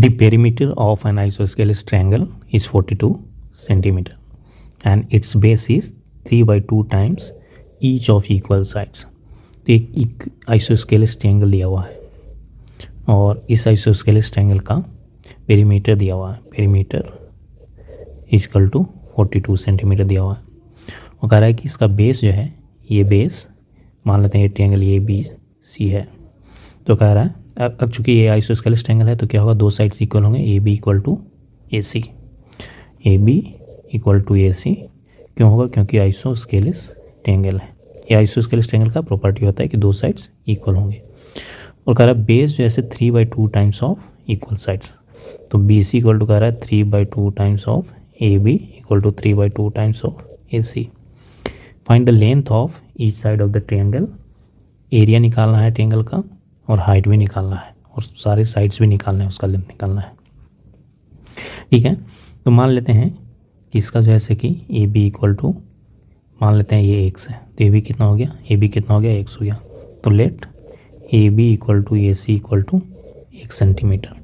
The perimeter of an isosceles triangle is 42 centimeter and its base is 3 by 2 times each of equal sides. तो एक isosceles triangle दिया हुआ है और इस आइसोस्केलेस ट्रायंगल का पेरीमीटर दिया हुआ है. पेरीमीटर इक्वल टू 42 सेंटीमीटर दिया हुआ है और कह रहा है कि इसका बेस जो है, ये बेस मान लेते हैं ये ट्रायंगल ए बी सी है. तो कह रहा है अब चूँकि ये आइसोस्केलेस ट्रायंगल है तो क्या होगा, दो साइड्स इक्वल होंगे. A B equal to A c, a B equal to A c. क्यों होगा? क्योंकि आइसोस्केलेस ट्रायंगल है. ये आइसोस्केलेस ट्रायंगल का प्रॉपर्टी होता है कि दो साइड्स इक्वल होंगे. और कह रहा है बेस जो है 3 by 2 times of equal sides. तो बी सी इक्वल टू कह रहा है 3 by 2 times of A B equal to 3 by 2 times of A C. Find the length of each side of the triangle. Area निकालना है triangle का और height भी निकालना है और सारे साइड्स भी निकालना है, उसका लेंथ निकालना है. ठीक है, तो मान लेते हैं कि इसका जैसे कि ए बी इक्वल टू मान लेते हैं ये एक्स है. तो ए बी कितना हो गया, ए बी कितना हो गया, एक्स हो गया. तो let A B equal to A C equal to 1 centimeter.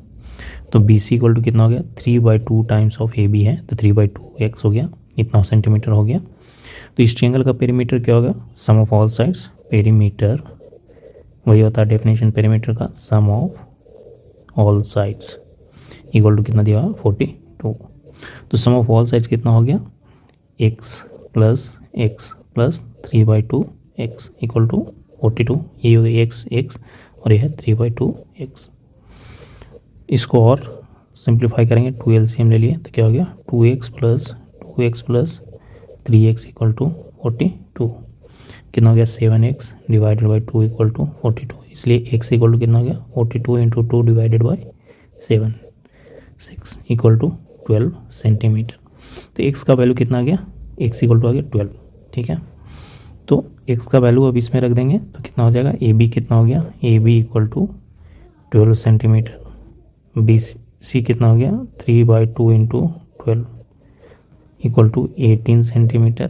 तो बी सी इक्वल टू कितना हो गया, 3 by 2 times of A B है तो 3 by 2 एक्स हो गया, इतना सेंटीमीटर हो गया. तो इस ट्रायंगल का पेरीमीटर क्या होगा, sum of all sides. Perimeter वही होता है डेफिनेशन पेरीमीटर का, sum of all sides equal to कितना दिया हुआ, 42. तो सम ऑफ ऑल साइड्स कितना हो गया, X plus 3 by 2 X equal to 42. ये हो गया एक्स और यह है 3 by 2 एक्स. इसको और सिंप्लीफाई करेंगे, 2 LCM ले लिए तो क्या हो गया, 2x plus 3x equal to 42. कितना हो गया, 7x divided by 2 equal to 42. इसलिए x इक्वल टू कितना हो गया, 42 into 2 divided by 7 6 equal to 12 centimeter. तो x का वैल्यू कितना आ गया, x इक्वल टू आ गया 12. ठीक है, तो x का वैल्यू अब इसमें रख देंगे तो कितना हो जाएगा, ए बी कितना हो गया, A B equal to 12 centimeter. B C कितना हो गया, 3 by 2 into 12 equal to 18 centimeter.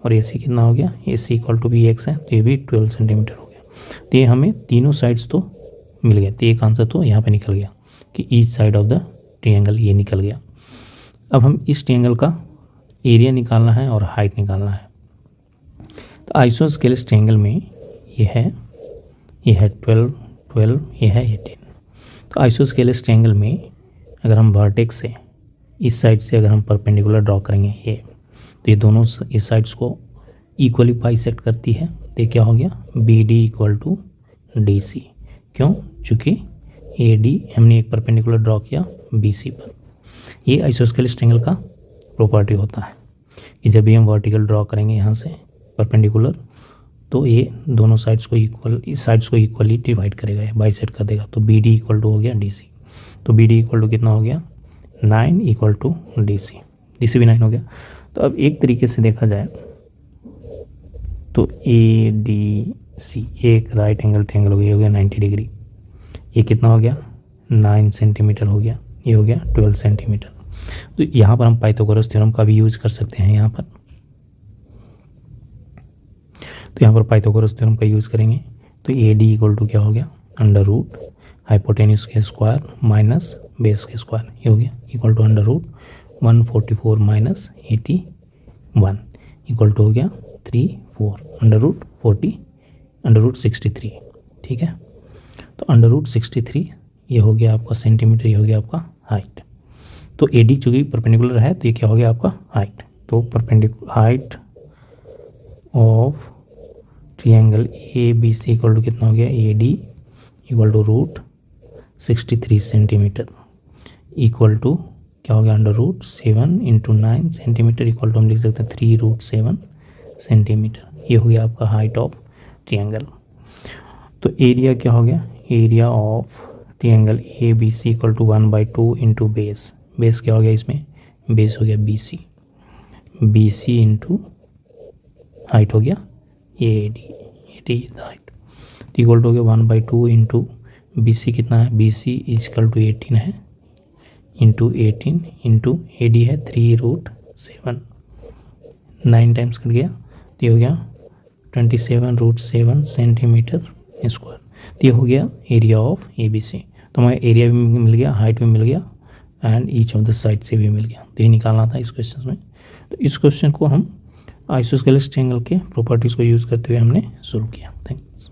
और ए सी कितना हो गया, ए सी इक्वल टू भी एक्स है तो ये भी 12 सेंटीमीटर हो गया. तो ये हमें तीनों साइड्स तो मिल गए. तो एक आंसर तो यहाँ पे निकल गया कि each side of the triangle ये निकल गया. अब हम इस ट्रायंगल का एरिया निकालना है और हाइट निकालना है. तो आइसोस्केलेस ट्रायंगल में ये है 12, ये है 18. तो आइसोस्केलेस ट्रायंगल में अगर हम वर्टेक्स से इस साइड से अगर हम परपेंडिकुलर ड्रॉ करेंगे ये, तो ये दोनों इस साइड्स को इक्वली बाइसेक्ट करती है. तो क्या हो गया, B D equal to D C. क्यों? चूँकि ए डी हमने एक परपेंडिकुलर ड्रॉ किया बी सी पर. ये आइसोस्केलेस ट्रायंगल का प्रॉपर्टी होता है कि जब भी हम वर्टिकल ड्रॉ करेंगे यहाँ से परपेंडिकुलर तो ये दोनों साइड्स को इक्वली डिवाइड करेगा, ये बाइसेक्ट कर देगा. तो बी डी इक्वल टू हो गया डी सी. तो बी डी इक्वल टू कितना हो गया, 9 इक्वल टू डी सी भी 9 हो गया. तो अब एक तरीके से देखा जाए तो ए डी सी एक राइट एंगल ट्रायंगल हो गया 90 डिग्री. ये कितना हो गया, 9 सेंटीमीटर हो गया, ये हो गया 12 सेंटीमीटर. तो यहाँ पर हम पाइथागोरस थ्योरम का भी यूज कर सकते हैं यहाँ पर. तो यहाँ पर पाइथागोरस थ्योरम का यूज़ करेंगे. तो ए डी इक्वल टू क्या हो गया, अंडर रूट हाइपोटेन्यूज के स्क्वायर माइनस बेस के स्क्वायर, ये हो गया equal to under root 144 minus 81 equal to हो गया 34 अंडर रूट 40 अंडर रूट 63. ठीक है, तो अंडर रूट 63 ये हो गया आपका सेंटीमीटर, ये हो गया आपका हाइट. तो ए डी चूँकि परपेंडिकुलर है तो ये क्या हो गया आपका हाइट. तो perpendicular height of triangle A B C equal to कितना हो गया, A D equal to root 63 centimeter equal to क्या हो गया, under root 7 into 9 centimeter equal to हम लिख सकते हैं 3√7 सेंटीमीटर. ये हो गया आपका हाइट ऑफ ट्रायंगल. तो एरिया क्या हो गया, area of triangle A B C equal to 1/2 into base. Base क्या हो गया इसमें, बेस हो गया बी सी इंटू हाइट हो गया A D height equal to हो गया 1/2 इंटू बी सी कितना है, बी सी इक्वल टू 18 है इंटू 18 इंटू ए डी है 3√7. 9 टाइम्स कट गया तो ये हो गया 27√7 सेंटीमीटर स्क्वायर. तो ये हो गया area of A B C. तो तो हमें एरिया भी मिल गया, हाइट भी मिल गया and each of the side से भी मिल गया। तो ये निकालना था इस क्वेश्चन में। तो इस क्वेश्चन को हम आइसोस्केलेस ट्रायंगल के प्रॉपर्टीज़ को यूज़ करते हुए हमने शुरू किया। थैंक्स।